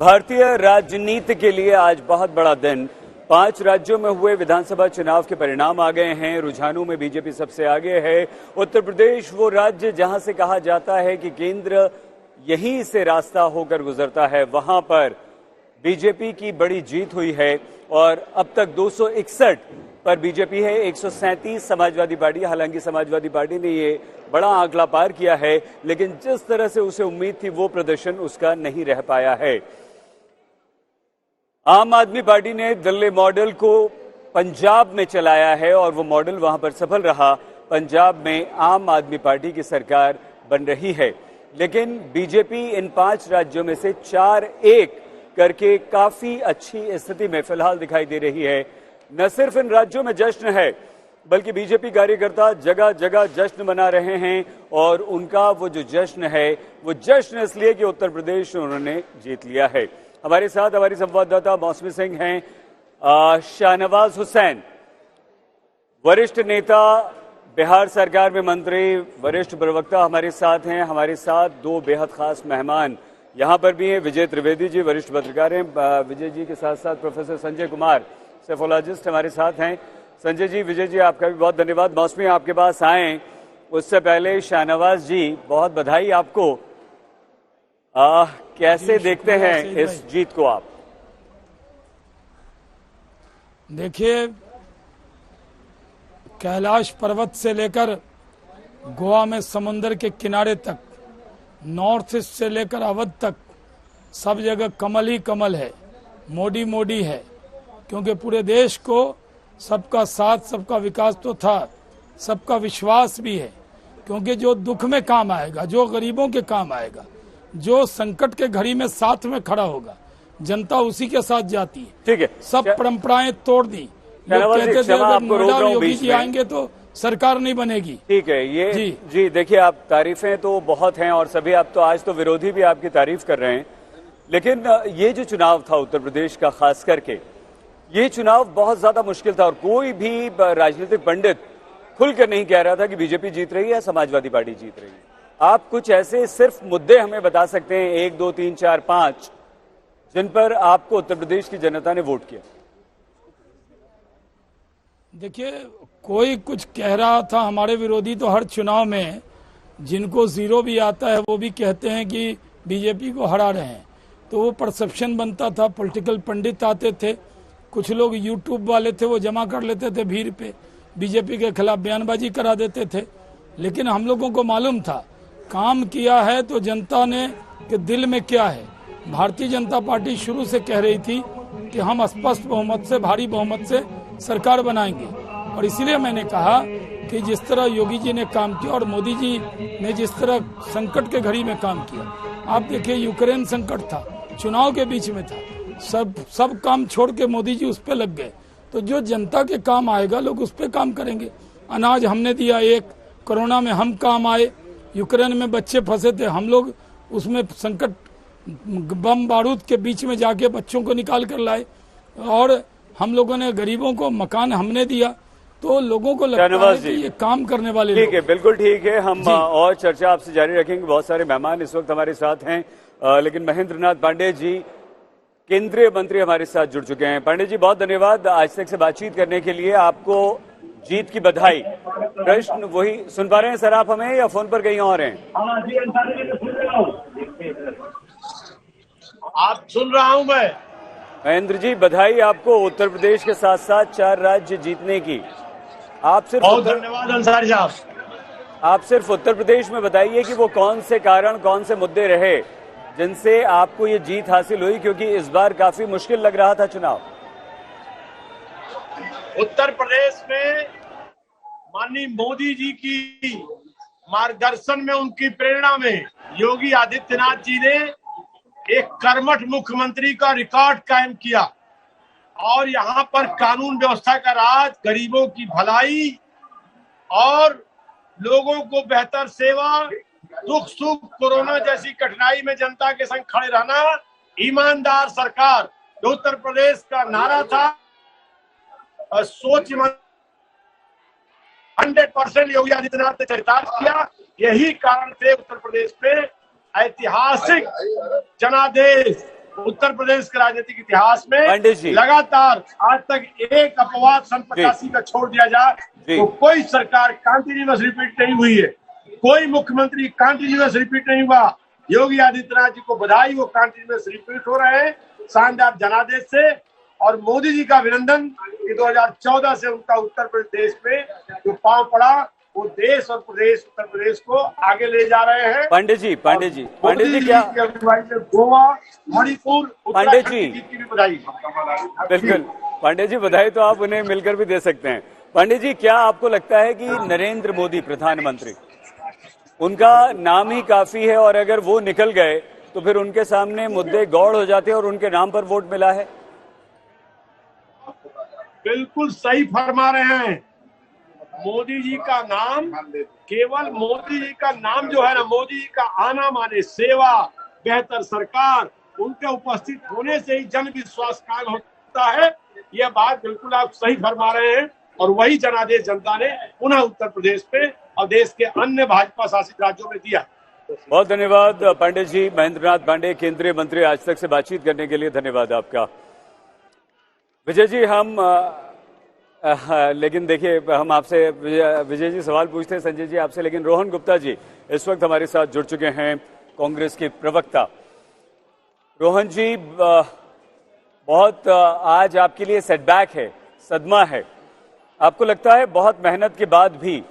भारतीय राजनीति के लिए आज बहुत बड़ा दिन। 5 राज्यों में हुए विधानसभा चुनाव के परिणाम आ गए हैं। रुझानों में बीजेपी सबसे आगे है। उत्तर प्रदेश वो राज्य जहां से कहा जाता है कि केंद्र यहीं से रास्ता होकर गुजरता है, वहां पर बीजेपी की बड़ी जीत हुई है और अब तक 261 पर बीजेपी है, 137 समाजवादी पार्टी। हालांकि समाजवादी पार्टी ने ये बड़ा आंकड़ा पार किया है, लेकिन जिस तरह से उसे उम्मीद थी वो प्रदर्शन उसका नहीं रह पाया है। आम आदमी पार्टी ने दिल्ली मॉडल को पंजाब में चलाया है और वो मॉडल वहां पर सफल रहा। पंजाब में आम आदमी पार्टी की सरकार बन रही है, लेकिन बीजेपी इन 5 राज्यों में से 4-1 करके काफी अच्छी स्थिति में फिलहाल दिखाई दे रही है। न सिर्फ इन राज्यों में जश्न है, बल्कि बीजेपी कार्यकर्ता जगह जगह जश्न मना रहे हैं और उनका वो जो जश्न है वो जश्न इसलिए कि उत्तर प्रदेश उन्होंने जीत लिया है। हमारे साथ हमारी संवाददाता मौसमी सिंह हैं। शाहनवाज हुसैन, वरिष्ठ नेता, बिहार सरकार में मंत्री, वरिष्ठ प्रवक्ता हमारे साथ हैं। हमारे साथ 2 बेहद खास मेहमान यहां पर भी हैं। विजय त्रिवेदी जी वरिष्ठ पत्रकार हैं। विजय जी के साथ साथ प्रोफेसर संजय कुमार सेफोलॉजिस्ट हमारे साथ हैं। संजय जी, विजय जी, आपका भी बहुत धन्यवाद। मौसमी आपके पास आए उससे पहले शाहनवाज जी, बहुत बधाई आपको। कैसे देखते हैं इस जीत को आप? देखिए, कैलाश पर्वत से लेकर गोवा में समुंदर के किनारे तक, नॉर्थ ईस्ट से लेकर अवध तक सब जगह कमल ही कमल है, मोदी मोदी है। क्योंकि पूरे देश को सबका साथ, सबका विकास तो था, सबका विश्वास भी है। क्योंकि जो दुख में काम आएगा, जो गरीबों के काम आएगा, जो संकट के घड़ी में साथ में खड़ा होगा, जनता उसी के साथ जाती है। ठीक है, सब परंपराएं तोड़ दी। लोग कहते थे अगर नोएडा योगी जी आएंगे तो सरकार नहीं बनेगी। ठीक है, ये जी देखिए, आप तारीफें तो बहुत हैं और सभी, आप तो आज तो विरोधी भी आपकी तारीफ कर रहे हैं, लेकिन ये जो चुनाव था उत्तर प्रदेश का खास करके, ये चुनाव बहुत ज्यादा मुश्किल था और कोई भी राजनीतिक पंडित खुलकर नहीं कह रहा था कि बीजेपी जीत रही है, समाजवादी पार्टी जीत रही है। आप कुछ ऐसे सिर्फ मुद्दे हमें बता सकते हैं, 1, 2, 3, 4, 5, जिन पर आपको उत्तर प्रदेश की जनता ने वोट किया? देखिए, कोई कुछ कह रहा था, हमारे विरोधी तो हर चुनाव में जिनको जीरो भी आता है वो भी कहते हैं कि बीजेपी को हरा रहे हैं, तो वो परसेप्शन बनता था। पॉलिटिकल पंडित आते थे, कुछ लोग यूट्यूब वाले थे, वो जमा कर लेते थे भीड़ पे, बीजेपी के खिलाफ बयानबाजी करा देते थे। लेकिन हम लोगों को मालूम था काम किया है तो जनता ने के दिल में क्या है। भारतीय जनता पार्टी शुरू से कह रही थी कि हम स्पष्ट बहुमत से, भारी बहुमत से सरकार बनाएंगे, और इसीलिए मैंने कहा कि जिस तरह योगी जी ने काम किया और मोदी जी ने जिस तरह संकट के घड़ी में काम किया, आप देखिए यूक्रेन संकट था, चुनाव के बीच में था, सब काम छोड़ के मोदी जी उस पर लग गए। तो जो जनता के काम आएगा लोग उस पर काम करेंगे। अनाज हमने दिया, एक कोरोना में हम काम आए, यूक्रेन में बच्चे फंसे थे, हम लोग उसमें संकट बम बारूद के बीच में जाके बच्चों को निकाल कर लाए, और हम लोगों ने गरीबों को मकान हमने दिया। तो लोगों को लगता है कि ये काम करने वाले ठीक है, बिल्कुल ठीक है। हम और चर्चा आपसे जारी रखेंगे। बहुत सारे मेहमान इस वक्त हमारे साथ हैं, लेकिन महेंद्र नाथ पांडे जी केंद्रीय मंत्री हमारे साथ जुड़ चुके हैं। पांडे जी, बहुत धन्यवाद आज तक से बातचीत करने के लिए। आपको जीत की बधाई। प्रश्न वही सुन पा रहे हैं सर आप हमें, या फोन पर कहीं और हैं? आप सुन रहा हूं मैं। महेंद्र जी, बधाई आपको उत्तर प्रदेश के साथ साथ 4 राज्य जीतने की। आप सिर्फ बहुत धन्यवाद अंसारी साहब। आप सिर्फ उत्तर प्रदेश में बताइए कि वो कौन से कारण, कौन से मुद्दे रहे जिनसे आपको ये जीत हासिल हुई, क्योंकि इस बार काफी मुश्किल लग रहा था चुनाव। उत्तर प्रदेश में माननीय मोदी जी की मार्गदर्शन में, उनकी प्रेरणा में योगी आदित्यनाथ जी ने एक कर्मठ मुख्यमंत्री का रिकॉर्ड कायम किया और यहाँ पर कानून व्यवस्था का राज, गरीबों की भलाई और लोगों को बेहतर सेवा, दुख सुख, कोरोना जैसी कठिनाई में जनता के संग खड़े रहना, ईमानदार सरकार, जो उत्तर प्रदेश का नारा था, सोच 100% योगी आदित्यनाथ ने चरितार्थ किया। यही कारण से उत्तर प्रदेश में ऐतिहासिक जनादेश उत्तर प्रदेश के राजनीतिक इतिहास में पंडित जी। लगातार आज तक एक अपवाद सन 85 का छोड़ दिया जाए तो कोई सरकार कंटिन्यूअस रिपीट नहीं हुई है, कोई मुख्यमंत्री कंटिन्यूअस रिपीट नहीं हुआ। योगी आदित्यनाथ जी को बधाई, वो कंटिन्यूअस रिपीट हो रहे हैं शानदार जनादेश से। और मोदी जी का अभिनंदन कि 2014 से उनका उत्तर प्रदेश में जो पांव पड़ा वो देश और प्रदेश उत्तर प्रदेश को आगे ले जा रहे हैं। पंडित जी क्या गोवा, मणिपुर, पंडित जी की भी बधाई। बिल्कुल पंडित जी, बधाई तो आप उन्हें मिलकर भी दे सकते हैं। पंडित जी, क्या आपको लगता है कि नरेंद्र मोदी प्रधानमंत्री, उनका नाम ही काफी है और अगर वो निकल गए तो फिर उनके सामने मुद्दे गौड़ हो जाते हैं और उनके नाम पर वोट मिला है? बिल्कुल सही फरमा रहे हैं। मोदी जी का नाम, केवल मोदी जी का नाम जो है ना, मोदी जी का आना माने सेवा, बेहतर सरकार, उनके उपस्थित होने से ही जन विश्वास कायम होता है। यह बात बिल्कुल आप सही फरमा रहे हैं और वही जनादेश जनता ने पुनः उत्तर प्रदेश पे और देश के अन्य भाजपा शासित राज्यों में दिया। बहुत धन्यवाद पंडित जी। महेंद्र नाथ पांडे, केंद्रीय मंत्री, आज तक से बातचीत करने के लिए धन्यवाद आपका। विजय जी, लेकिन देखिए, हम आपसे विजय जी सवाल पूछते हैं संजय जी आपसे, लेकिन रोहन गुप्ता जी इस वक्त हमारे साथ जुड़ चुके हैं, कांग्रेस के प्रवक्ता। रोहन जी, बहुत आज आपके लिए सेटबैक है, सदमा है। आपको लगता है बहुत मेहनत के बाद भी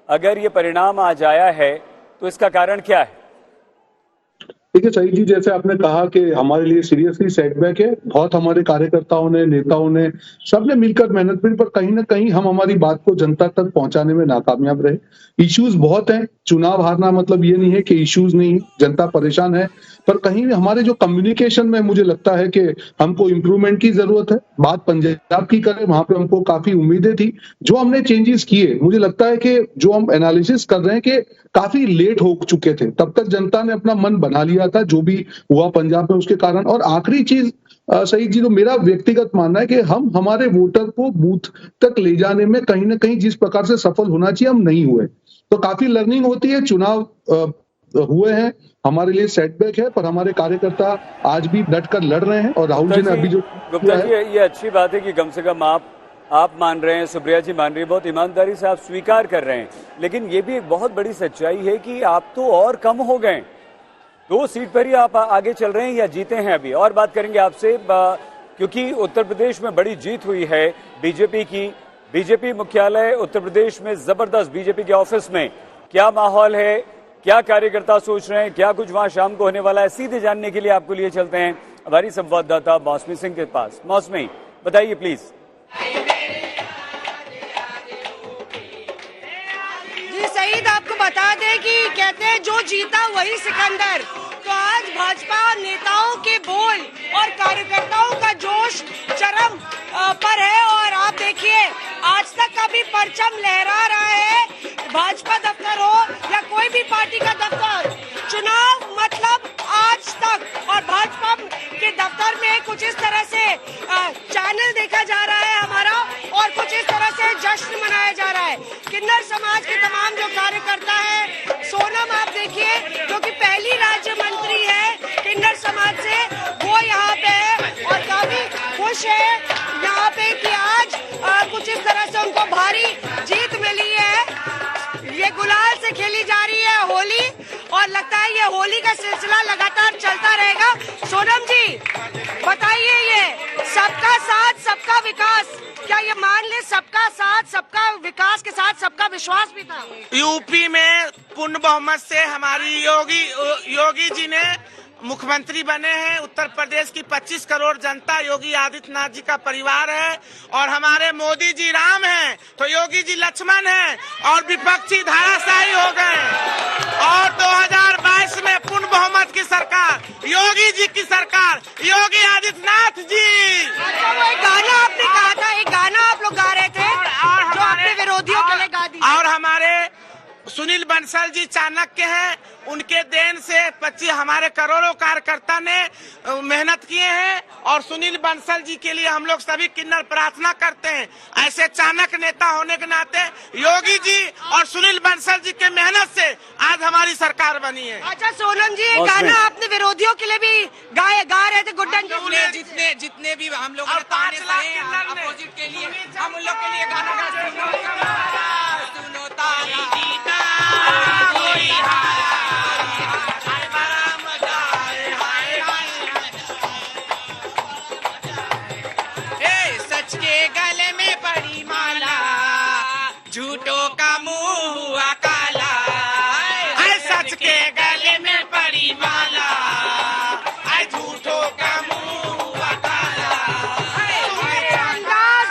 अगर ये परिणाम आज आया है तो इसका कारण क्या है? देखिए सही जी, जैसे आपने कहा कि हमारे लिए सीरियसली सेटबैक है। बहुत हमारे कार्यकर्ताओं ने, नेताओं ने, सबने मिलकर मेहनत की, पर कहीं ना कहीं हम हमारी बात को जनता तक पहुंचाने में नाकामयाब रहे। इश्यूज बहुत हैं, चुनाव हारना मतलब ये नहीं है कि इश्यूज नहीं, जनता परेशान है, पर कहीं हमारे जो कम्युनिकेशन में मुझे लगता है कि हमको इम्प्रूवमेंट की जरूरत है। बात पंजाब की करें, वहां पे हमको काफी उम्मीदें थी, जो हमने चेंजेस किए, मुझे लगता है कि जो हम एनालिसिस कर रहे हैं कि काफी लेट हो चुके थे, तब तक जनता ने अपना मन बना लिया था जो भी हुआ पंजाब में उसके कारण। और आखिरी चीज सही जी, तो मेरा व्यक्तिगत मानना है कि हम हमारे वोटर को बूथ तक ले जाने में कहीं ना कहीं जिस प्रकार से सफल होना चाहिए हम नहीं हुए। तो काफी लर्निंग होती है, चुनाव हुए हैं, हमारे लिए सेटबैक है, पर हमारे कार्यकर्ता आज भी डटकर लड़ रहे हैं। और राहुल जी ने अभी जो गुप्ता जी, ये अच्छी बात है कि कम से कम आप मान रहे हैं, सुप्रिया जी मान रही है, बहुत ईमानदारी से आप स्वीकार कर रहे हैं। लेकिन ये भी एक बहुत बड़ी सच्चाई है कि आप तो और कम हो गए, 2 सीट पर ही आप आगे चल रहे हैं या जीते हैं अभी। और बात करेंगे आपसे, क्योंकि उत्तर प्रदेश में बड़ी जीत हुई है बीजेपी की। बीजेपी मुख्यालय उत्तर प्रदेश में जबरदस्त, बीजेपी के ऑफिस में क्या माहौल है, क्या कार्यकर्ता सोच रहे हैं, क्या कुछ वहां शाम को होने वाला है, सीधे जानने के लिए आपको लिए चलते हैं हमारी संवाददाता मौसमी सिंह के पास। मौसमी, बताइए प्लीज। जी सईद, आपको बता दें कि कहते हैं जो जीता वही सिकंदर। तो आज भाजपा नेताओं के बोल और कार्यकर्ताओं का जोश चरम पर है। और आप देखिए, आज तक का भी परचम लहरा रहा है, भाजपा दफ्तर हो या कोई भी पार्टी का दफ्तर, चुनाव मतलब आज तक। और भाजपा के दफ्तर में कुछ इस तरह से चैनल देखा जा रहा है हमारा, और कुछ इस तरह से जश्न मनाया जा रहा है। किन्नर समाज के तमाम जो कार्यकर्ता है, सोनम आप देखिए जो कि पहली राज्य मंत्री है किन्नर समाज से, वो यहाँ पे है और काफी खुश है यहाँ पे कि आज कुछ इस तरह से उनको भारी जीत मिली है। ये गुलाल से खेली जा रही है होली, और लगता है ये होली का सिलसिला लगातार चलता रहेगा। सोनम जी बताइए, ये सबका साथ सबका विकास, क्या ये मान ले सबका साथ सबका विकास के साथ सबका विश्वास भी था? यूपी में पूर्ण बहुमत से हमारी योगी जी ने मुख्यमंत्री बने हैं। उत्तर प्रदेश की 25 करोड़ जनता योगी आदित्यनाथ जी का परिवार है, और हमारे मोदी जी राम हैं तो योगी जी लक्ष्मण हैं, और विपक्षी धाराशाही हो गए। और 2022 में पूर्ण बहुमत की सरकार, योगी जी की सरकार, योगी आदित्यनाथ जी। अच्छा, वो एक गाना आपने कहा था, एक गाना आप लोग गा रहे थे और जो आपने विरोधियों के लिए गा दिया। और हमारे सुनील बंसल जी चाणक्य हैं, उनके देन से 25 हमारे करोड़ों कार्यकर्ता ने मेहनत किए हैं और सुनील बंसल जी के लिए हम लोग सभी किन्नर प्रार्थना करते हैं। ऐसे चाणक्य नेता होने के नाते योगी जी और सुनील बंसल जी के मेहनत से आज हमारी सरकार बनी है। अच्छा सोनम जी, ये गाना आपने विरोधियों के लिए भी गा रहे थे गुड्डन जी? जितने भी हम लोग अपोजिट के लिए हम उन लोग के लिए गाना गाते सुनो तारा जीता कोई सच के गले में पड़ी माला, झूठों का मुंह हुआ काला। सच के गले में पड़ी माला, झूठों का मुंह हुआ काला।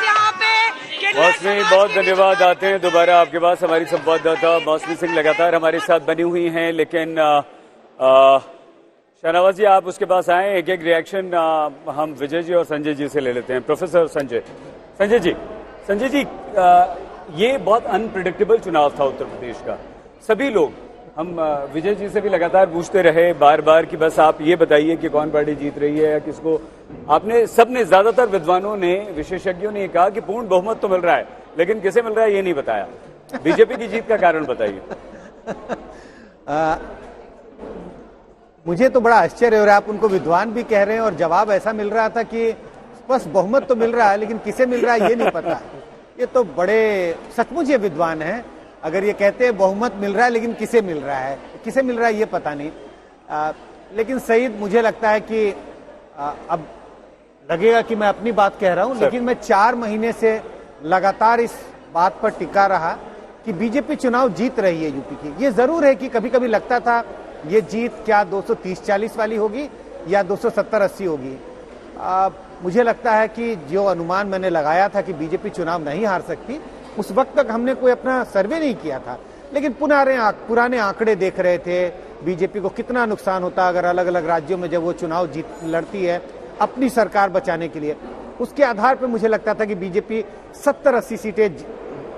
यहाँ पे मौसमी, बहुत धन्यवाद। आते हैं दोबारा आपके पास। हमारी संवाददाता मौसमी सिंह लगातार हमारे साथ बनी हुई हैं, लेकिन शाहनवाज जी आप उसके पास आए। एक एक रिएक्शन हम विजय जी और संजय जी से ले लेते हैं। प्रोफेसर संजय जी, ये बहुत अनप्रिडिक्टेबल चुनाव था उत्तर प्रदेश का। सभी लोग, हम विजय जी से भी लगातार पूछते रहे बार बार कि बस आप ये बताइए कि कौन पार्टी जीत रही है या किसको। आपने, सबने, ज्यादातर विद्वानों ने, विशेषज्ञों ने कहा कि पूर्ण बहुमत तो मिल रहा है, लेकिन किसे मिल रहा है ये नहीं बताया। बीजेपी की जीत का कारण बताइए। मुझे तो बड़ा आश्चर्य हो रहा है, आप उनको विद्वान भी कह रहे हैं और जवाब ऐसा मिल रहा था कि बस बहुमत तो मिल रहा है लेकिन किसे मिल रहा है ये नहीं पता। ये तो बड़े सचमुच ये विद्वान हैं अगर ये कहते हैं बहुमत मिल रहा है लेकिन किसे मिल रहा है ये पता नहीं। लेकिन सईद, मुझे लगता है कि अब लगेगा कि मैं अपनी बात कह रहा हूं, लेकिन मैं 4 महीने से लगातार इस बात पर टिका रहा कि बीजेपी चुनाव जीत रही है यूपी की। ये जरूर है कि कभी कभी लगता था ये जीत क्या 230-40 वाली होगी या 270-80 होगी। मुझे लगता है कि जो अनुमान मैंने लगाया था कि बीजेपी चुनाव नहीं हार सकती, उस वक्त तक हमने कोई अपना सर्वे नहीं किया था, लेकिन पुराने आंकड़े देख रहे थे बीजेपी को कितना नुकसान होता अगर अलग अलग राज्यों में जब वो चुनाव जीत लड़ती है अपनी सरकार बचाने के लिए। उसके आधार पर मुझे लगता था कि बीजेपी 70-80 सीटें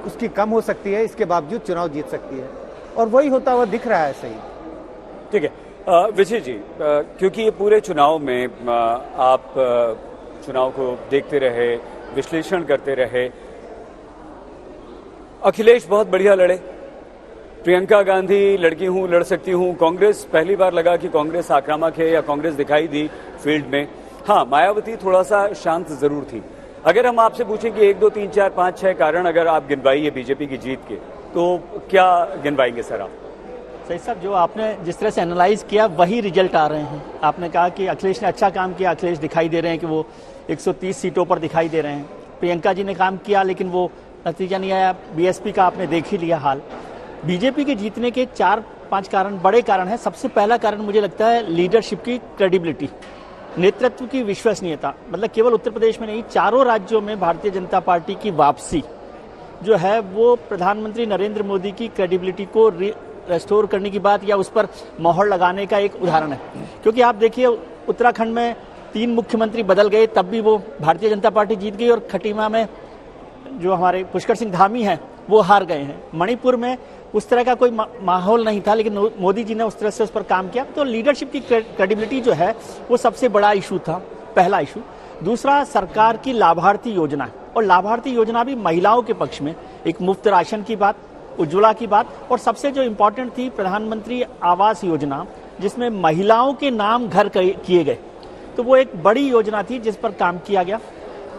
उसकी कम हो सकती है, इसके बावजूद चुनाव जीत सकती है, और वही होता हुआ दिख रहा है। सही, ठीक है। विजय जी, क्योंकि ये पूरे चुनाव में आप चुनाव को देखते रहे, विश्लेषण करते रहे, अखिलेश बहुत बढ़िया लड़े, प्रियंका गांधी लड़की हूं, लड़ सकती हूं, कांग्रेस पहली बार लगा कि कांग्रेस आक्रामक है या कांग्रेस दिखाई दी फील्ड में। हाँ, मायावती थोड़ा सा शांत जरूर थी। अगर हम आपसे पूछें कि 1, 2, 3, 4, 5, 6 कारण अगर आप गिनवाइए बीजेपी की जीत के, तो क्या गिनवाएंगे सर आप? सही साहब, जो आपने जिस तरह से एनालाइज किया वही रिजल्ट आ रहे हैं। आपने कहा कि अखिलेश ने अच्छा काम किया, अखिलेश दिखाई दे रहे हैं कि वो 130 सीटों पर दिखाई दे रहे हैं। प्रियंका जी ने काम किया लेकिन वो नतीजा नहीं आया। बीएसपी का आपने देख ही लिया हाल। बीजेपी के जीतने के 4-5 कारण, बड़े कारण हैं। सबसे पहला कारण मुझे लगता है लीडरशिप की क्रेडिबिलिटी, नेतृत्व की विश्वसनीयता। मतलब केवल उत्तर प्रदेश में नहीं, चारों राज्यों में भारतीय जनता पार्टी की वापसी जो है वो प्रधानमंत्री नरेंद्र मोदी की क्रेडिबिलिटी को रेस्टोर करने की बात या उस पर मोहर लगाने का एक उदाहरण है। क्योंकि आप देखिए, उत्तराखंड में 3 मुख्यमंत्री बदल गए तब भी वो भारतीय जनता पार्टी जीत गई, और खटीमा में जो हमारे पुष्कर सिंह धामी हैं वो हार गए हैं। मणिपुर में उस तरह का कोई माहौल नहीं था, लेकिन मोदी जी ने उस तरह से उस पर काम किया। तो लीडरशिप की क्रेडिबिलिटी जो है वो सबसे बड़ा इशू था, पहला इशू। दूसरा, सरकार की लाभार्थी योजना, और लाभार्थी योजना भी महिलाओं के पक्ष में, एक मुफ्त राशन की बात, उज्ज्वला की बात, और सबसे जो इम्पोर्टेंट थी प्रधानमंत्री आवास योजना, जिसमें महिलाओं के नाम घर किए गए। तो वो एक बड़ी योजना थी जिस पर काम किया गया।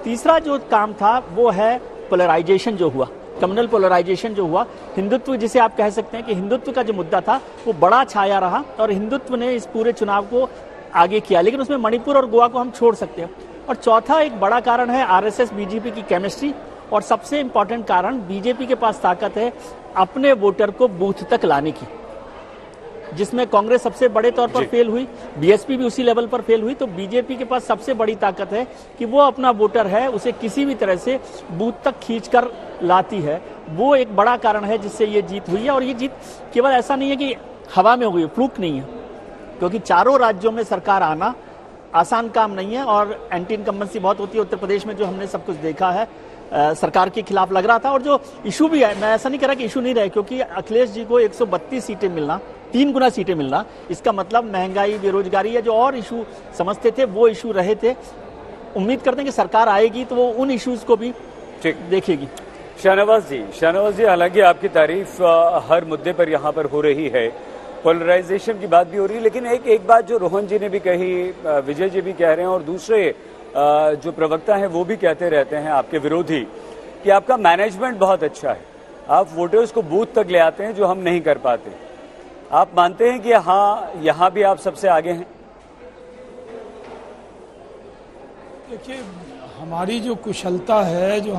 तीसरा जो काम था वो है पोलराइजेशन जो हुआ, कम्युनल पोलराइजेशन जो हुआ, हिंदुत्व जिसे आप कह सकते हैं कि हिंदुत्व का जो मुद्दा था वो बड़ा छाया रहा, और हिंदुत्व ने इस पूरे चुनाव को आगे किया। लेकिन उसमें मणिपुर और गोवा को हम छोड़ सकते हैं। और चौथा एक बड़ा कारण है आरएसएस बीजेपी की केमिस्ट्री, और सबसे इंपॉर्टेंट कारण बीजेपी के पास ताकत है अपने वोटर को बूथ तक लाने की, जिसमें कांग्रेस सबसे बड़े तौर पर फेल हुई, बीएसपी भी उसी लेवल पर फेल हुई। तो बीजेपी के पास सबसे बड़ी ताकत है कि वो अपना वोटर है उसे किसी भी तरह से बूथ तक खींचकर लाती है। वो एक बड़ा कारण है जिससे ये जीत हुई है। और ये जीत केवल ऐसा नहीं है कि हवा में हो गई, फ्लूक नहीं है, क्योंकि चारों राज्यों में सरकार आना आसान काम नहीं है और एंटी इनकम्बेंसी बहुत होती है। उत्तर प्रदेश में जो हमने सब कुछ देखा है, सरकार के खिलाफ लग रहा था। और जो इशू भी है, मैं ऐसा नहीं कह रहा कि इशू नहीं रहे, क्योंकि अखिलेश जी को 132 सीटें मिलना, 3 गुना सीटें मिलना, इसका मतलब महंगाई, बेरोजगारी या जो और इशू समझते थे वो इशू रहे थे। उम्मीद करते हैं कि सरकार आएगी तो वो उन इश्यूज को भी देखेगी। शाहनवाज जी, हालांकि आपकी तारीफ हर मुद्दे पर यहाँ पर हो रही है, पोलराइजेशन की बात भी हो रही है, लेकिन एक बात जो रोहन जी ने भी कही, विजय जी भी कह रहे हैं और दूसरे जो प्रवक्ता हैं वो भी कहते रहते हैं आपके विरोधी, कि आपका मैनेजमेंट बहुत अच्छा है, आप वोटर्स को बूथ तक ले आते हैं जो हम नहीं कर पाते। आप मानते हैं कि हाँ, यहाँ भी आप सबसे आगे हैं? देखिए, हमारी जो कुशलता है, जो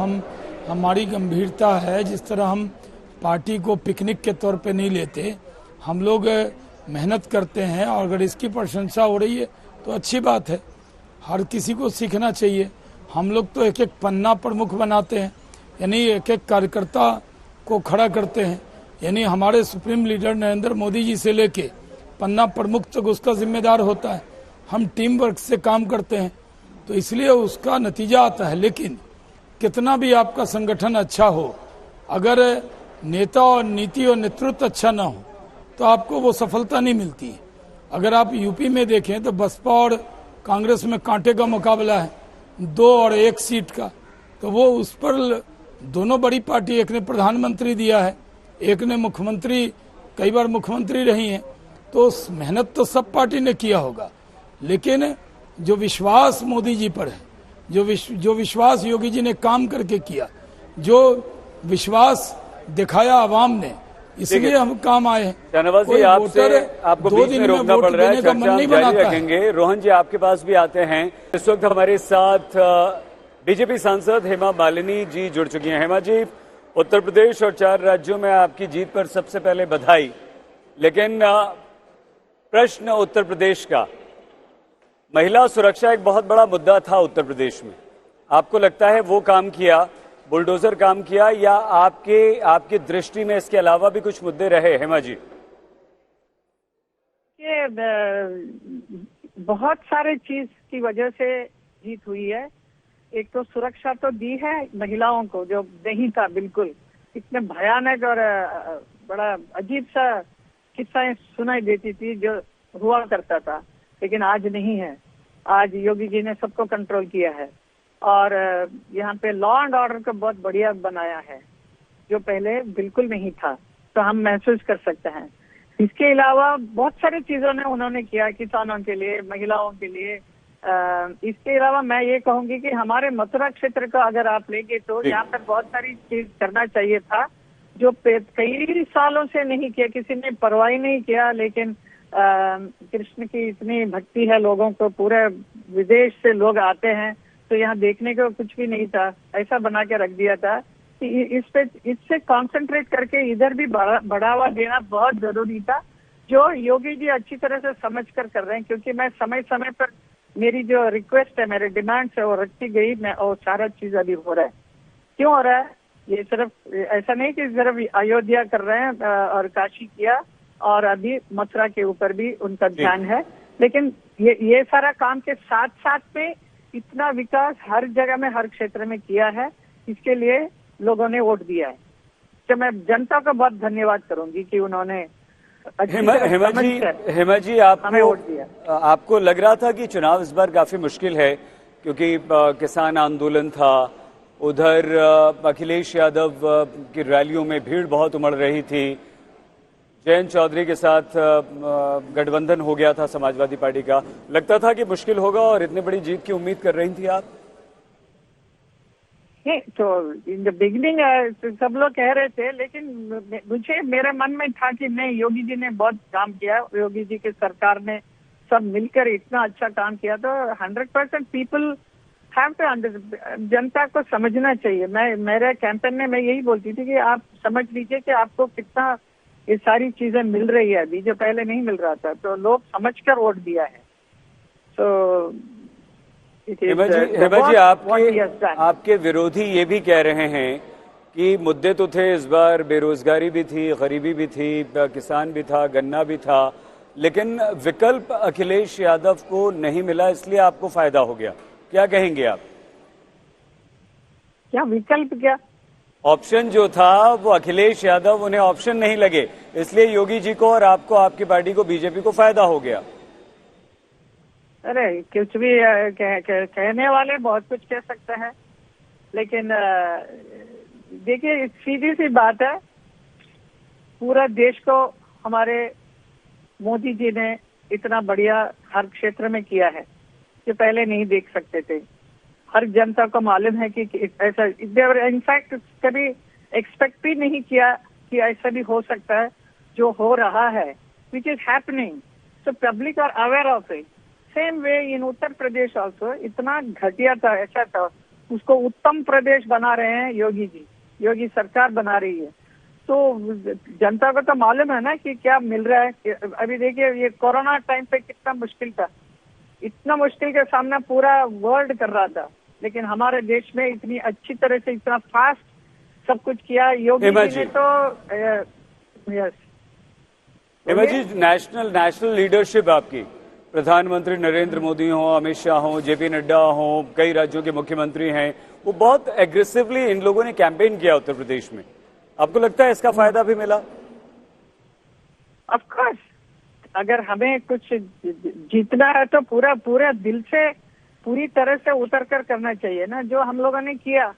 हमारी गंभीरता है, जिस तरह हम पार्टी को पिकनिक के तौर पे नहीं लेते, हम लोग मेहनत करते हैं, और अगर इसकी प्रशंसा हो रही है तो अच्छी बात है, हर किसी को सीखना चाहिए। हम लोग तो एक एक पन्ना प्रमुख बनाते हैं, यानी एक एक कार्यकर्ता को खड़ा करते हैं, यानी हमारे सुप्रीम लीडर नरेंद्र मोदी जी से लेके पन्ना प्रमुख तक उसका जिम्मेदार होता है। हम टीम वर्क से काम करते हैं, तो इसलिए उसका नतीजा आता है। लेकिन कितना भी आपका संगठन अच्छा हो, अगर नेता और नीति और नेतृत्व अच्छा ना हो तो आपको वो सफलता नहीं मिलती है। अगर आप यूपी में देखें तो बसपा और कांग्रेस में कांटे का मुकाबला है, 2 और 1 सीट का, तो वो उस पर दोनों बड़ी पार्टी, एक ने प्रधानमंत्री दिया है, एक ने मुख्यमंत्री, कई बार मुख्यमंत्री रही हैं, तो मेहनत तो सब पार्टी ने किया होगा, लेकिन जो विश्वास मोदी जी पर है, जो विश्वास योगी जी ने काम करके किया, जो विश्वास दिखाया आवाम ने, इसलिए हम काम आए हैं। शाहनवाज जी, आपको बीच में रोकना पड़ रहा है, चर्चा हम जारी रखेंगे। रोहन जी आपके पास भी आते हैं। इस वक्त हमारे साथ बीजेपी सांसद हेमा मालिनी जी जुड़ चुकी हैं। हेमा जी, उत्तर प्रदेश और 4 राज्यों में आपकी जीत पर सबसे पहले बधाई, लेकिन प्रश्न उत्तर प्रदेश का, महिला सुरक्षा एक बहुत बड़ा मुद्दा था उत्तर प्रदेश में, आपको लगता है वो काम किया, बुलडोजर काम किया, या आपकी दृष्टि में इसके अलावा भी कुछ मुद्दे रहे? हेमा जी, ये बहुत सारे चीज की वजह से जीत हुई है। एक तो सुरक्षा तो दी है महिलाओं को, जो नहीं था बिल्कुल, इतने भयानक और बड़ा अजीब सा किस्साएं सुनाई देती थी जो हुआ करता था, लेकिन आज नहीं है। आज योगी जी ने सबको कंट्रोल किया है, और यहाँ पे लॉ एंड ऑर्डर को बहुत बढ़िया बनाया है, जो पहले बिल्कुल नहीं था, तो हम महसूस कर सकते हैं। इसके अलावा बहुत सारी चीजों ने उन्होंने किया, किसानों के लिए, महिलाओं के लिए। इसके अलावा मैं ये कहूंगी कि हमारे मथुरा क्षेत्र को अगर आप लेंगे तो यहाँ पर बहुत सारी चीज करना चाहिए था, जो कई सालों से नहीं किया, किसी ने परवाह नहीं किया। लेकिन कृष्ण की इतनी भक्ति है लोगों को, पूरे विदेश से लोग आते हैं, तो यहाँ देखने को कुछ भी नहीं था, ऐसा बना के रख दिया था कि इससे कंसंट्रेट करके इधर भी बढ़ावा देना बहुत जरूरी था, जो योगी जी अच्छी तरह से समझ कर रहे हैं। क्योंकि मैं समय समय पर मेरी जो रिक्वेस्ट है, मेरे डिमांड्स है, वो रखती गई, मैं और सारा चीज अभी हो रहा है। क्यों हो रहा है? ये सिर्फ ऐसा नहीं कि सिर्फ अयोध्या कर रहे हैं और काशी किया, और अभी मथुरा के ऊपर भी उनका ध्यान है, लेकिन ये सारा काम के साथ साथ में इतना विकास हर जगह में, हर क्षेत्र में किया है, इसके लिए लोगों ने वोट दिया है। तो मैं जनता का बहुत धन्यवाद करूंगी कि उन्होंने हेमा जी आपको लग रहा था कि चुनाव इस बार काफी मुश्किल है, क्योंकि किसान आंदोलन था, उधर अखिलेश यादव की रैलियों में भीड़ बहुत उमड़ रही थी, जयंत चौधरी के साथ गठबंधन हो गया था समाजवादी पार्टी का, लगता था कि मुश्किल होगा, और इतनी बड़ी जीत की उम्मीद कर रही थी आप? तो इन द बिगिनिंग सब लोग कह रहे थे, लेकिन मुझे मेरे मन में था कि नहीं, योगी जी ने बहुत काम किया, योगी जी की सरकार ने सब मिलकर इतना अच्छा काम किया, तो 100% पीपल हैव टू, जनता को समझना चाहिए। मेरे कैंपेन में मैं यही बोलती थी कि आप समझ लीजिए कि आपको कितना ये सारी चीजें मिल रही है अभी, जो पहले नहीं मिल रहा था, तो लोग समझकर वोट दिया है। तो हेमा जी आपके विरोधी ये भी कह रहे हैं कि मुद्दे तो थे इस बार, बेरोजगारी भी थी, गरीबी भी थी, किसान भी था, गन्ना भी था, लेकिन विकल्प अखिलेश यादव को नहीं मिला, इसलिए आपको फायदा हो गया। क्या कहेंगे आप? क्या विकल्प क्या? ऑप्शन जो था वो अखिलेश यादव, उन्हें ऑप्शन नहीं लगे, इसलिए योगी जी को और आपको, आपकी पार्टी को, बीजेपी को फायदा हो गया। अरे कुछ भी कहने वाले बहुत कुछ कह सकते हैं, लेकिन देखिए सीधी सी बात है, पूरा देश को हमारे मोदी जी ने इतना बढ़िया हर क्षेत्र में किया है जो पहले नहीं देख सकते थे। हर जनता को मालूम है कि ऐसा, इनफैक्ट कभी एक्सपेक्ट भी नहीं किया कि ऐसा भी हो सकता है जो हो रहा है, which is happening. So public are aware of it. Same way in Uttar Pradesh also, इतना घटिया था, ऐसा था, उसको उत्तम प्रदेश बना रहे हैं योगी जी, योगी सरकार बना रही है। तो जनता को तो मालूम है ना कि क्या मिल रहा है। अभी देखिए ये कोरोना टाइम पे कितना मुश्किल था, इतना मुश्किल के सामना पूरा वर्ल्ड कर रहा था, लेकिन हमारे देश में इतनी अच्छी तरह से इतना फास्ट सब कुछ किया योगी जी ने। तो yes Hema ji, national leadership आपकी, प्रधानमंत्री नरेंद्र मोदी हो, अमित शाह हो, जेपी नड्डा हो, कई राज्यों के मुख्यमंत्री हैं, वो बहुत एग्रेसिवली इन लोगों ने कैंपेन किया उत्तर प्रदेश में। आपको लगता है इसका फायदा भी मिला? ऑफ कोर्स, अगर हमें कुछ जीतना है तो पूरा दिल से, पूरी तरह से उतर कर करना चाहिए ना, जो हम लोगों ने किया।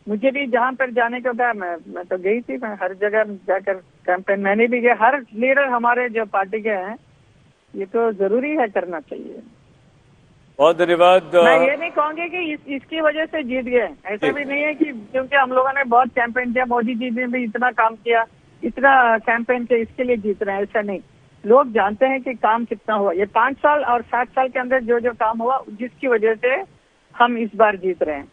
मुझे भी जहां पर जाने को था, मैं तो गई थी, मैं हर जगह जाकर कैंपेन मैंने भी किया। हर लीडर हमारे जो पार्टी के हैं, ये तो जरूरी है, करना चाहिए। बहुत धन्यवाद। मैं ये नहीं कहूंगी कि इसकी वजह से जीत गए, ऐसा भी नहीं है कि क्योंकि हम लोगों ने बहुत कैंपेन किया, मोदी जी ने भी इतना काम किया, इतना कैंपेन किया, इसके लिए जीत रहे हैं, ऐसा नहीं। लोग जानते हैं कि काम कितना हुआ। ये 5 साल और 7 साल के अंदर जो काम हुआ, जिसकी वजह से हम इस बार जीत रहे हैं।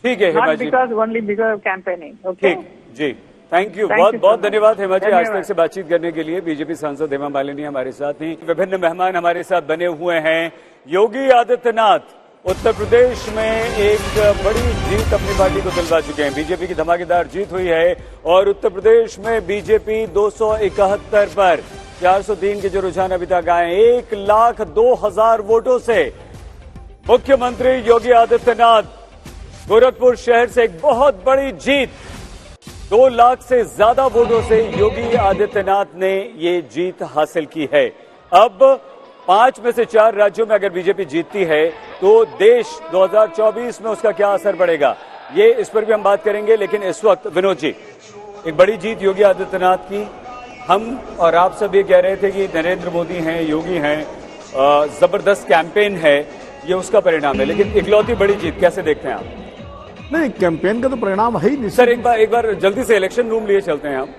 ठीक है Hema ji, because only because campaigning. Okay जी, थैंक यू, बहुत धन्यवाद हेमा जी, आज तक से बातचीत करने के लिए। बीजेपी सांसद हेमा मालिनी हमारे साथ ही, विभिन्न मेहमान हमारे साथ बने हुए हैं। योगी आदित्यनाथ उत्तर प्रदेश में एक बड़ी जीत अपनी पार्टी को दिलवा चुके हैं। बीजेपी की धमाकेदार जीत हुई है और उत्तर प्रदेश में बीजेपी 271 पर 403 के जो रुझान अभी तक आए, 1,02,000 वोटों से मुख्यमंत्री योगी आदित्यनाथ, गोरखपुर शहर से एक बहुत बड़ी जीत, 2 लाख से ज्यादा वोटों से योगी आदित्यनाथ ने ये जीत हासिल की है। अब 5 में से 4 राज्यों में अगर बीजेपी जीतती है तो देश 2024 में उसका क्या असर पड़ेगा, ये इस पर भी हम बात करेंगे। लेकिन इस वक्त विनोद जी, एक बड़ी जीत योगी आदित्यनाथ की, हम और आप सब ये कह रहे थे कि नरेंद्र मोदी हैं, योगी हैं, जबरदस्त कैंपेन है, ये उसका परिणाम है, लेकिन इकलौती बड़ी जीत कैसे देखते हैं आप? नहीं, कैंपेन का तो परिणाम है ही। सर एक बार जल्दी से इलेक्शन रूम लिए चलते हैं हम।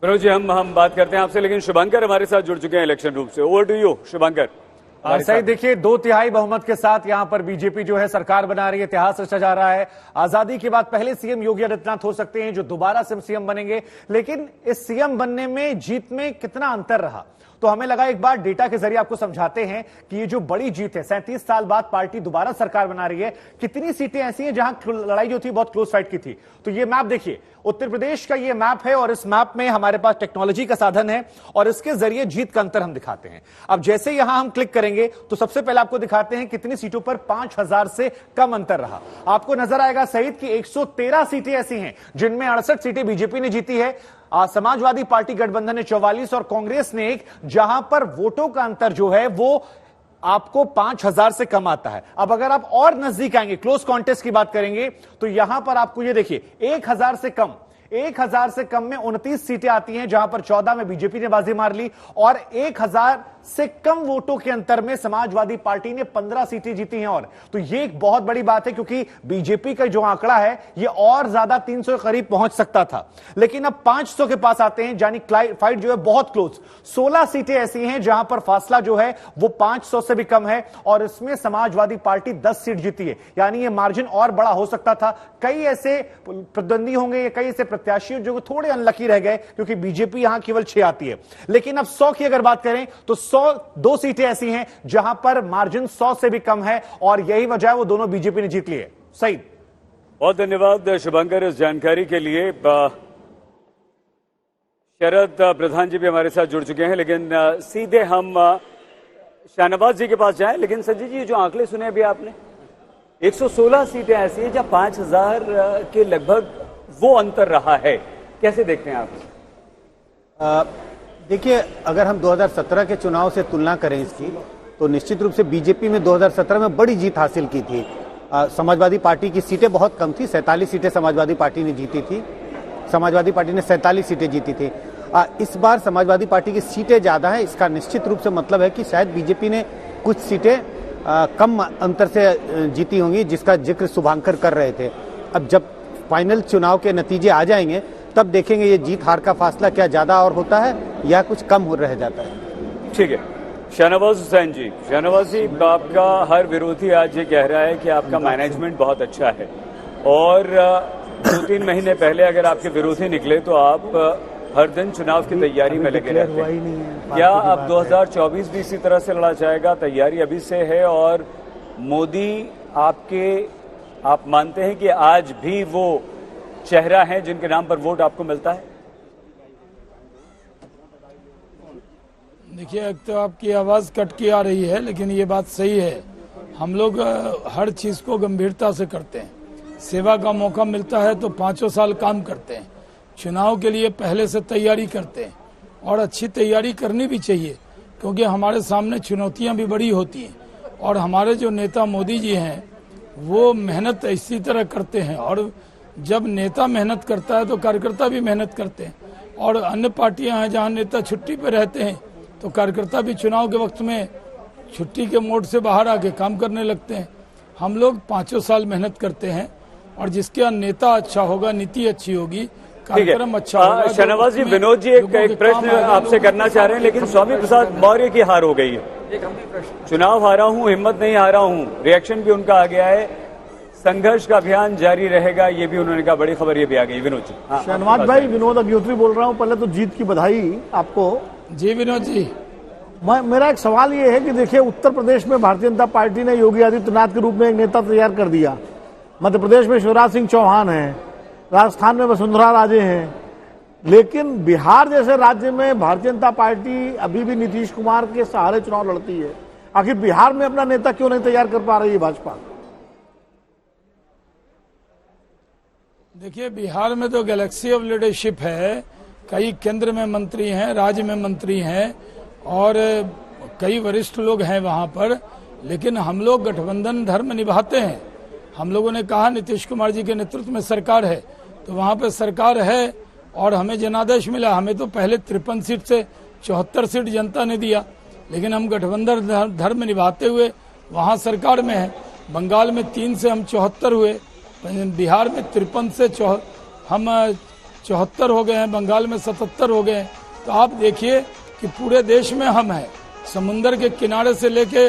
विनोद जी, हम बात करते हैं आपसे, लेकिन शुभंकर हमारे साथ जुड़ चुके हैं इलेक्शन रूम से। ओवर टू यू शुभंकर। सही, देखिए 2/3 बहुमत के साथ यहां पर बीजेपी जो है सरकार बना रही है, इतिहास रचा जा रहा है। आजादी के बाद पहले सीएम योगी आदित्यनाथ हो सकते हैं जो दोबारा से सीएम बनेंगे, लेकिन इस सीएम बनने में जीत में कितना अंतर रहा, तो हमें लगा एक बार डेटा के जरिए आपको समझाते हैं कि ये जो बड़ी जीत है, 37 साल बाद पार्टी दोबारा सरकार बना रही है, कितनी सीटें ऐसी हैं जहां लड़ाई जो थी बहुत क्लोज फाइट की थी। तो ये मैप देखिए, उत्तर प्रदेश का ये मैप है और इस मैप में हमारे पास टेक्नोलॉजी का साधन है और इसके जरिए जीत का अंतर हम दिखाते हैं। अब जैसे यहां हम क्लिक करेंगे तो सबसे पहले आपको दिखाते हैं कितनी सीटों पर 5,000 से कम अंतर रहा। आपको नजर आएगा सहित कि 113 सीटें ऐसी हैं जिनमें 68 सीटें बीजेपी ने जीती है, समाजवादी पार्टी गठबंधन ने 44 और कांग्रेस ने 1, जहां पर वोटों का अंतर जो है वो आपको 5,000 से कम आता है। अब अगर आप और नजदीक आएंगे, क्लोज कॉन्टेस्ट की बात करेंगे, तो यहां पर आपको ये देखिए 1,000 से कम, 1,000 से कम में 29 सीटें आती हैं, जहां पर 14 में बीजेपी ने बाजी मार ली और 1,000 से कम वोटों के अंतर में समाजवादी पार्टी ने 15 सीटें जीती हैं। और तो ये एक बहुत बड़ी बात है, क्योंकि बीजेपी का जो आंकड़ा है ये और ज्यादा 300 के करीब पहुंच सकता था, लेकिन अब 500 के पास आते हैं, यानी फाइट जो है बहुत क्लोज। 16 सीटें ऐसी हैं जहां पर फासला जो है वो 500 से भी कम है और इसमें समाजवादी पार्टी 10 सीट जीती है, यानी ये मार्जिन और बड़ा हो सकता था। कई ऐसे प्रतिद्वंदी होंगे या कई ऐसे प्रत्याशी जो थोड़े अनलकी रह गए, क्योंकि बीजेपी यहां केवल 6 आती है। लेकिन अब 100 की अगर बात करें तो 2 सीटें ऐसी हैं जहां पर मार्जिन 100 से भी कम है और यही वजह है वो दोनों बीजेपी ने जीत लिए। सही, बहुत धन्यवाद शुभंकर इस जानकारी के लिए। शरद प्रधान जी भी हमारे साथ जुड़ चुके हैं, लेकिन सीधे हम शाहनवाज जी के पास जाएं, लेकिन संजय जी जो आंकड़े सुने अभी आपने, 116 सीटें ऐसी हैं जहां 5000 के लगभग वो अंतर रहा है, कैसे देखते हैं आप? देखिए, अगर हम 2017 के चुनाव से तुलना करें इसकी, तो निश्चित रूप से बीजेपी में 2017 में बड़ी जीत हासिल की थी। समाजवादी पार्टी की सीटें बहुत कम थी, 47 सीटें समाजवादी पार्टी ने जीती थी। समाजवादी पार्टी ने 47 सीटें जीती थी। इस बार समाजवादी पार्टी की सीटें ज्यादा है। इसका निश्चित रूप से मतलब है कि शायद बीजेपी ने कुछ सीटें कम अंतर से जीती होंगी, जिसका जिक्र शुभांकर कर रहे थे। अब जब फाइनल चुनाव के नतीजे आ जाएंगे तब देखेंगे ये जीत हार का फासला क्या ज्यादा और होता है या कुछ कम हो रह जाता है। ठीक है, शाहनवाज हुसैन जी, शाहनवाज जी, आपका हर विरोधी आज ये कह रहा है कि आपका मैनेजमेंट बहुत अच्छा है, और 2-3 महीने पहले अगर आपके विरोधी निकले तो आप हर दिन चुनाव की तैयारी में लगे रहते हैं। क्या अब 2024 भी इसी तरह से लड़ा जाएगा? तैयारी अभी से है, और मोदी आप मानते हैं कि आज भी वो चेहरा है जिनके नाम पर वोट आपको मिलता है? देखिए, एक तो आपकी आवाज कट के आ रही है, लेकिन ये बात सही है। हम लोग हर चीज को गंभीरता से करते हैं। सेवा का मौका मिलता है तो 5 साल काम करते हैं। चुनाव के लिए पहले से तैयारी करते हैं, और अच्छी तैयारी करनी भी चाहिए, क्योंकि हमारे सामने चुनौतियां भी बड़ी होती हैं। और हमारे जो नेता मोदी जी हैं वो मेहनत इसी तरह करते हैं, और जब नेता मेहनत करता है तो कार्यकर्ता भी मेहनत करते हैं। और अन्य पार्टियां हैं जहां नेता छुट्टी पे रहते हैं तो कार्यकर्ता भी चुनाव के वक्त में छुट्टी के मोड से बाहर आके काम करने लगते हैं। हम लोग 5 साल मेहनत करते हैं, और जिसके नेता अच्छा होगा, नीति अच्छी होगी, कार्यक्रम अच्छा होगा। शाहनवाज जी, विनोद जी एक प्रश्न आपसे करना चाह रहे हैं, लेकिन स्वामी प्रसाद मौर्य की हार हो गई है। चुनाव हारा हूं, हिम्मत नहीं हारा हूं, रिएक्शन भी उनका आ गया है। संघर्ष का अभियान जारी रहेगा, ये भी उन्होंने कहा। बड़ी खबर ये भी आ गई। विनोद जी। शाहनवाज भाई, विनोद अग्निहोत्री बोल रहा हूं। पहले तो जीत की बधाई आपको। जी विनोद जी, मेरा एक सवाल ये है कि देखिए, उत्तर प्रदेश में भारतीय जनता पार्टी ने योगी आदित्यनाथ के रूप में एक नेता तैयार कर दिया। मध्य प्रदेश में शिवराज सिंह चौहान है, राजस्थान में वसुंधरा राजे हैं, लेकिन बिहार जैसे राज्य में भारतीय जनता पार्टी अभी भी नीतीश कुमार के सहारे चुनाव लड़ती है। आखिर बिहार में अपना नेता क्यों नहीं तैयार कर पा रही है भाजपा? देखिए, बिहार में तो गैलेक्सी ऑफ लीडरशिप है। कई केंद्र में मंत्री हैं, राज्य में मंत्री हैं, और कई वरिष्ठ लोग हैं वहां पर। लेकिन हम लोग गठबंधन धर्म निभाते हैं। हम लोगों ने कहा नीतीश कुमार जी के नेतृत्व में सरकार है, तो वहां पे सरकार है, और हमें जनादेश मिला। हमें तो पहले 53 सीट से 74 सीट जनता ने दिया, लेकिन हम गठबंधन धर्म निभाते हुए वहां सरकार में है। बंगाल में 3 से हम 74 हुए, बिहार में 53 से हम 74 हो गए हैं, बंगाल में 77 हो गए हैं। तो आप देखिए कि पूरे देश में हम हैं। समुंदर के किनारे से लेके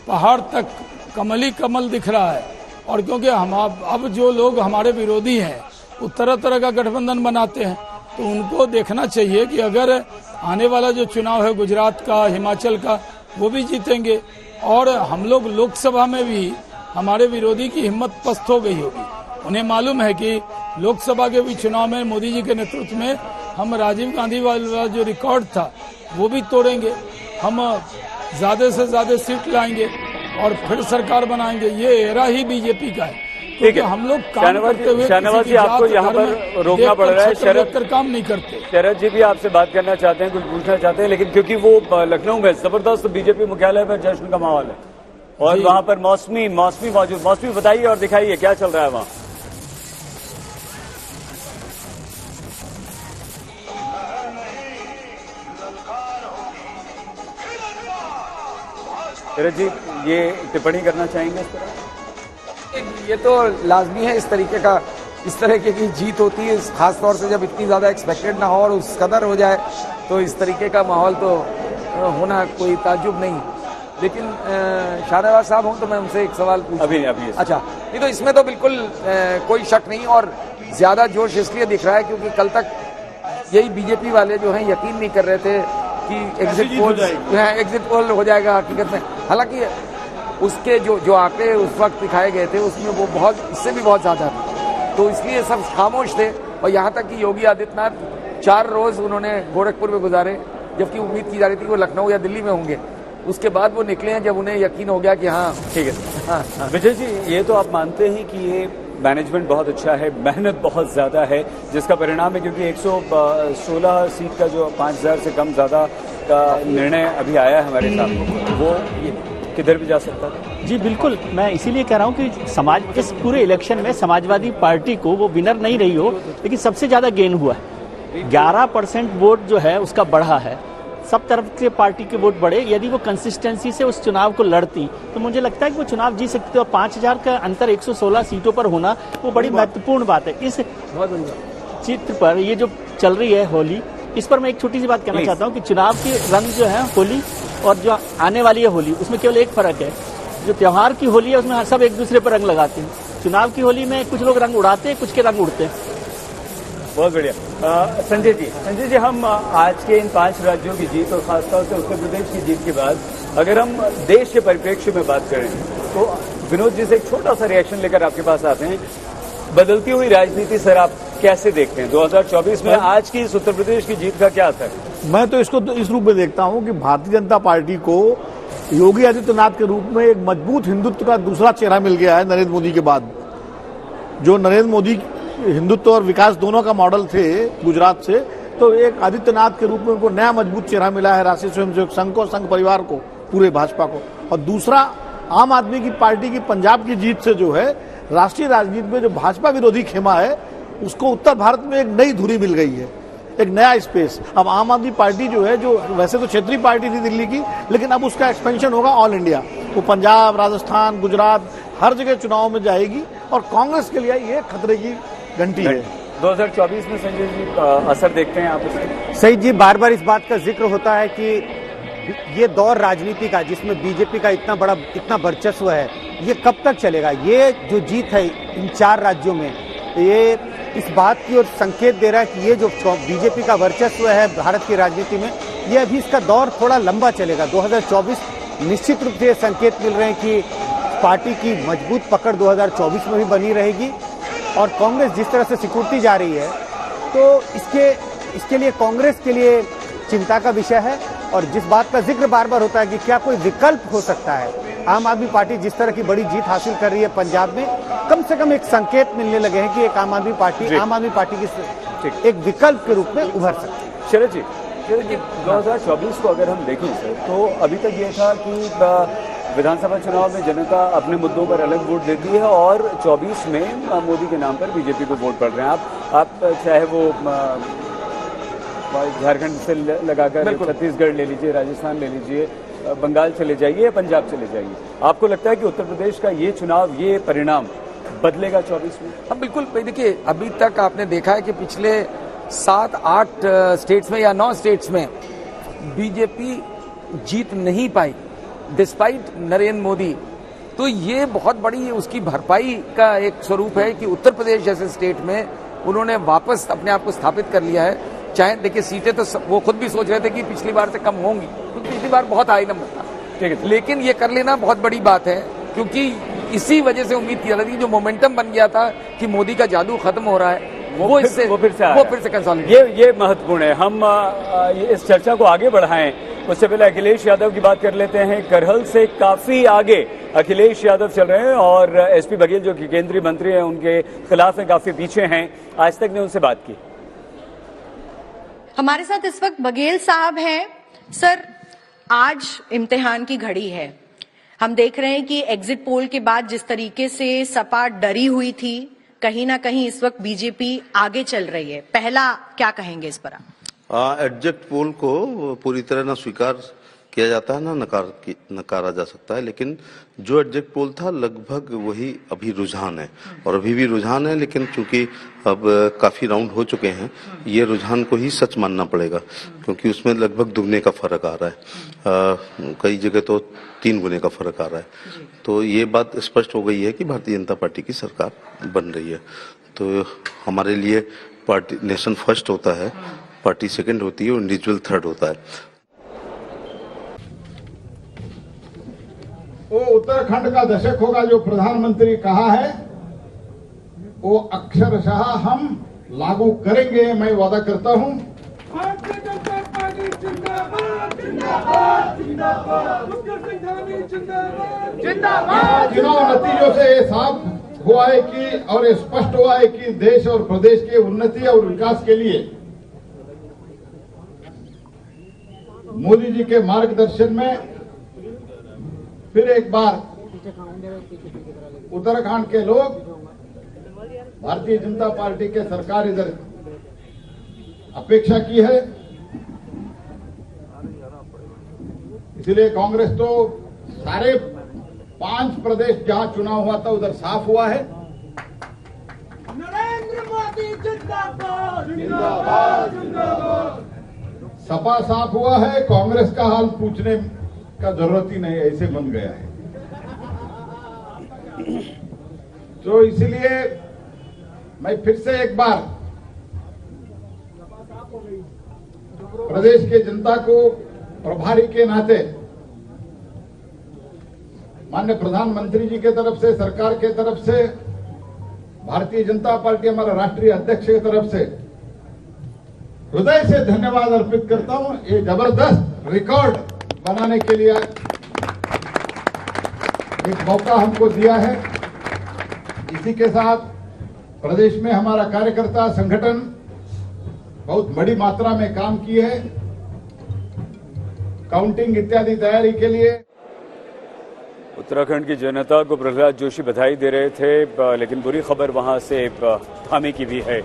पहाड़ तक कमल ही कमल दिख रहा है। और क्योंकि हम अब जो लोग हमारे विरोधी हैं वो तरह तरह का गठबंधन बनाते हैं, तो उनको देखना चाहिए कि अगर आने वाला जो चुनाव है गुजरात का, हिमाचल का, वो भी जीतेंगे। और हम लोग लोकसभा में भी हमारे विरोधी की हिम्मत पस्त हो गई होगी। उन्हें मालूम है कि लोकसभा के भी चुनाव में मोदी जी के नेतृत्व में हम राजीव गांधी वाला जो रिकॉर्ड था वो भी तोड़ेंगे। हम ज्यादा से ज्यादा सीट लाएंगे और फिर सरकार बनाएंगे। ये एरा ही बीजेपी का है। ठीक है, हम लोग काम करते हुए शाहनवाज जी आपको यहाँ पर रोकना पड़ रहा है। शरद काम नहीं करते। शरद जी भी आपसे बात करना चाहते हैं, कुछ पूछना चाहते हैं, लेकिन क्योंकि वो लखनऊ में जबरदस्त बीजेपी मुख्यालय पर जश्न का माहौल है, और वहां पर मौसमी मौजूद। मौसमी बताइए और दिखाइए क्या चल रहा है वहां। शरद जी, ये टिप्पणी करना चाहेंगे इस तरह? ये तो लाजमी है। इस तरह की जीत होती है, खासतौर से जब इतनी ज्यादा एक्सपेक्टेड ना हो और उस कदर हो जाए, तो इस तरीके का माहौल तो होना कोई ताज्जुब नहीं। लेकिन शाहनवाज साहब हों तो मैं उनसे एक सवाल पूछूं। अभी अच्छा, नहीं तो इसमें तो बिल्कुल कोई शक नहीं, और ज्यादा जोश इसलिए दिख रहा है क्योंकि कल तक यही बीजेपी वाले जो हैं यकीन नहीं कर रहे थे कि एग्जिट पोल हो जाएगा हकीकत में। हालांकि उसके जो आंकड़े उस वक्त दिखाए गए थे उसमें वो बहुत, इससे भी बहुत ज्यादा थे, तो इसलिए सब खामोश थे। और यहाँ तक कि योगी आदित्यनाथ 4 रोज उन्होंने गोरखपुर में गुजारे, जबकि उम्मीद की जा रही थी कि वो लखनऊ या दिल्ली में होंगे। उसके बाद वो निकले हैं जब उन्हें यकीन हो गया कि हाँ ठीक है। हाँ, विजय जी, ये तो आप मानते हैं कि ये मैनेजमेंट बहुत अच्छा है, मेहनत बहुत ज्यादा है, जिसका परिणाम है, क्योंकि 116 सीट का जो 5000 से कम ज्यादा का निर्णय अभी आया है हमारे सामने, वो किधर भी जा सकता है। जी बिल्कुल, मैं इसीलिए कह रहा हूँ कि समाज इस पूरे इलेक्शन में समाजवादी पार्टी को वो विनर नहीं रही हो, लेकिन सबसे ज्यादा गेन हुआ है। 11% वोट जो है उसका बढ़ा है, सब तरफ से पार्टी के वोट बढ़े। यदि वो कंसिस्टेंसी से उस चुनाव को लड़ती तो मुझे लगता है कि वो चुनाव जीत सकती है। और 5000 का अंतर 116 सीटों पर होना वो बड़ी महत्वपूर्ण बात है। इस चित्र पर ये जो चल रही है होली, इस पर मैं एक छोटी सी बात कहना चाहता हूँ कि चुनाव के रंग जो है होली और जो आने वाली है होली, उसमें केवल एक फर्क है। जो त्योहार की होली है उसमें सब एक दूसरे पर रंग लगाते हैं। चुनाव की होली में कुछ लोग रंग उड़ाते हैं, कुछ के रंग उड़ते हैं। बहुत बढ़िया। संजय जी, हम आज के इन 5 राज्यों की जीत और खासतौर से उत्तर प्रदेश की जीत के बाद अगर हम देश के परिप्रेक्ष्य में बात करें तो विनोद जी से एक छोटा सा रिएक्शन लेकर आपके पास आते हैं। बदलती हुई राजनीति सर आप कैसे देखते हैं 2024 में आज की इस उत्तर प्रदेश की जीत का क्या असर है? मैं तो इसको इस रूप में देखता हूं कि भारतीय जनता पार्टी को योगी आदित्यनाथ के रूप में एक मजबूत हिंदुत्व का दूसरा चेहरा मिल गया है नरेंद्र मोदी के बाद। जो नरेंद्र मोदी हिंदुत्व और विकास दोनों का मॉडल थे गुजरात से, तो एक आदित्यनाथ के रूप में उनको नया मजबूत चेहरा मिला है राष्ट्रीय स्वयंसेवक संघ को, संघ परिवार को, पूरे भाजपा को। और दूसरा, आम आदमी की पार्टी की पंजाब की जीत से जो है राष्ट्रीय राजनीति में जो भाजपा विरोधी खेमा है उसको उत्तर भारत में एक नई धुरी मिल गई है, एक नया स्पेस। अब आम आदमी पार्टी जो है, जो वैसे तो क्षेत्रीय पार्टी थी दिल्ली की, लेकिन अब उसका एक्सपेंशन होगा ऑल इंडिया। वो पंजाब, राजस्थान, गुजरात हर जगह चुनाव में जाएगी और कांग्रेस के लिए ये खतरे की घंटी है। 2024 में संजय जी असर देखते हैं आप इसके? सही जी, बार बार इस बात का जिक्र होता है कि ये दौर राजनीति का जिसमें बीजेपी का इतना वर्चस्व है, ये कब तक चलेगा? ये जो जीत है इन 4 राज्यों में, ये इस बात की ओर संकेत दे रहा है कि ये जो बीजेपी का वर्चस्व है भारत की राजनीति में, ये अभी इसका दौर थोड़ा लंबा चलेगा। 2024 निश्चित रूप से संकेत मिल रहे हैं कि पार्टी की मजबूत पकड़ 2024 में भी बनी रहेगी। और कांग्रेस जिस तरह से सिकुड़ती जा रही है, तो इसके लिए कांग्रेस के लिए चिंता का विषय है। और जिस बात का जिक्र बार बार होता है कि क्या कोई विकल्प हो सकता है, आम आदमी पार्टी जिस तरह की बड़ी जीत हासिल कर रही है पंजाब में, कम से कम एक संकेत मिलने लगे हैं कि एक आम आदमी पार्टी की एक विकल्प के रूप में उभर सकती है। शरद जी 2024 को अगर हम देखें सर, तो अभी तक ये था कि विधानसभा चुनाव में जनता अपने मुद्दों पर अलग वोट देती है और 24 में मोदी के नाम पर बीजेपी को वोट पड़ रहे हैं। आप चाहे वो झारखंड से लगाकर छत्तीसगढ़ ले लीजिए, राजस्थान ले लीजिए, बंगाल चले जाइए या पंजाब चले जाइए, आपको लगता है कि उत्तर प्रदेश का ये चुनाव, ये परिणाम बदलेगा 24 में? हाँ बिल्कुल। देखिए, अभी तक आपने देखा है कि पिछले 7-8 स्टेट्स में या 9 स्टेट्स में बीजेपी जीत नहीं पाई डिस्पाइट नरेंद्र मोदी। तो ये बहुत बड़ी उसकी भरपाई का एक स्वरूप है कि उत्तर प्रदेश जैसे स्टेट में उन्होंने वापस अपने आप को स्थापित कर लिया है। चाहे देखिए सीटें तो वो खुद भी सोच रहे थे कि पिछली बार से कम होंगी, क्योंकि पिछली बार बहुत हाई नंबर था, ठीक है, लेकिन ये कर लेना बहुत बड़ी बात है, क्योंकि इसी वजह से उम्मीद की जा रही थी, जो मोमेंटम बन गया था कि मोदी का जादू खत्म हो रहा है, वो फिर से कंसोलिडेट। ये महत्वपूर्ण है। हम इस चर्चा को आगे बढ़ाएं, उससे पहले अखिलेश यादव की बात कर लेते हैं। करहल से काफी आगे अखिलेश यादव चल रहे हैं और एसपी बघेल जो कि केंद्रीय मंत्री हैं उनके खिलाफ में काफी पीछे हैं। आज तक ने उनसे बात की। हमारे साथ इस वक्त बघेल साहब हैं। सर, आज इम्तिहान की घड़ी है। हम देख रहे हैं कि एग्जिट पोल के बाद जिस तरीके से सपा डरी हुई थी, कहीं ना कहीं इस वक्त बीजेपी आगे चल रही है। पहला क्या कहेंगे इस पर? एग्जिट पोल को पूरी तरह ना स्वीकार किया जाता है ना नकारा जा सकता है, लेकिन जो एग्जिट पोल था लगभग वही अभी रुझान है और अभी भी रुझान है, लेकिन चूंकि अब काफी राउंड हो चुके हैं, ये रुझान को ही सच मानना पड़ेगा, क्योंकि उसमें लगभग दुगने का फर्क आ रहा है, कई जगह तो 3 गुने का फर्क आ रहा है। तो ये बात स्पष्ट हो गई है कि भारतीय जनता पार्टी की सरकार बन रही है। तो हमारे लिए पार्टी नेशन फर्स्ट होता है, पार्टी सेकंड होती है और इंडिविजुअल थर्ड होता है। वो उत्तराखंड का दशक होगा जो प्रधानमंत्री कहा है, वो अक्षरशः हम लागू करेंगे, मैं वादा करता हूं। भारतीय जनता पार्टी जिंदाबाद, जिंदाबाद, चुनाव नतीजों से ये साफ हुआ है कि और ये स्पष्ट हुआ है कि देश और प्रदेश के उन्नति और विकास के लिए मोदी जी के मार्गदर्शन में फिर एक बार उत्तराखंड के लोग भारतीय जनता पार्टी के सरकार इधर अपेक्षा की है। इसलिए कांग्रेस तो सारे 5 प्रदेश जहां चुनाव हुआ था उधर साफ हुआ है। नरेंद्र मोदी जिंदाबाद सपा साफ हुआ है। कांग्रेस का हाल पूछने का जरूरत ही नहीं, ऐसे बन गया है। तो इसलिए मैं फिर से एक बार प्रदेश के जनता को प्रभारी के नाते माननीय प्रधानमंत्री जी के तरफ से, सरकार के तरफ से, भारतीय जनता पार्टी हमारा राष्ट्रीय अध्यक्ष की तरफ से हृदय से धन्यवाद अर्पित करता हूं। ये जबरदस्त रिकॉर्ड बनाने के लिए एक मौका हमको दिया है। इसी के साथ प्रदेश में हमारा कार्यकर्ता संगठन बहुत बड़ी मात्रा में काम किए है। काउंटिंग इत्यादि तैयारी के लिए उत्तराखंड की जनता को प्रहलाद जोशी बधाई दे रहे थे, लेकिन बुरी खबर वहां से थाने की भी है।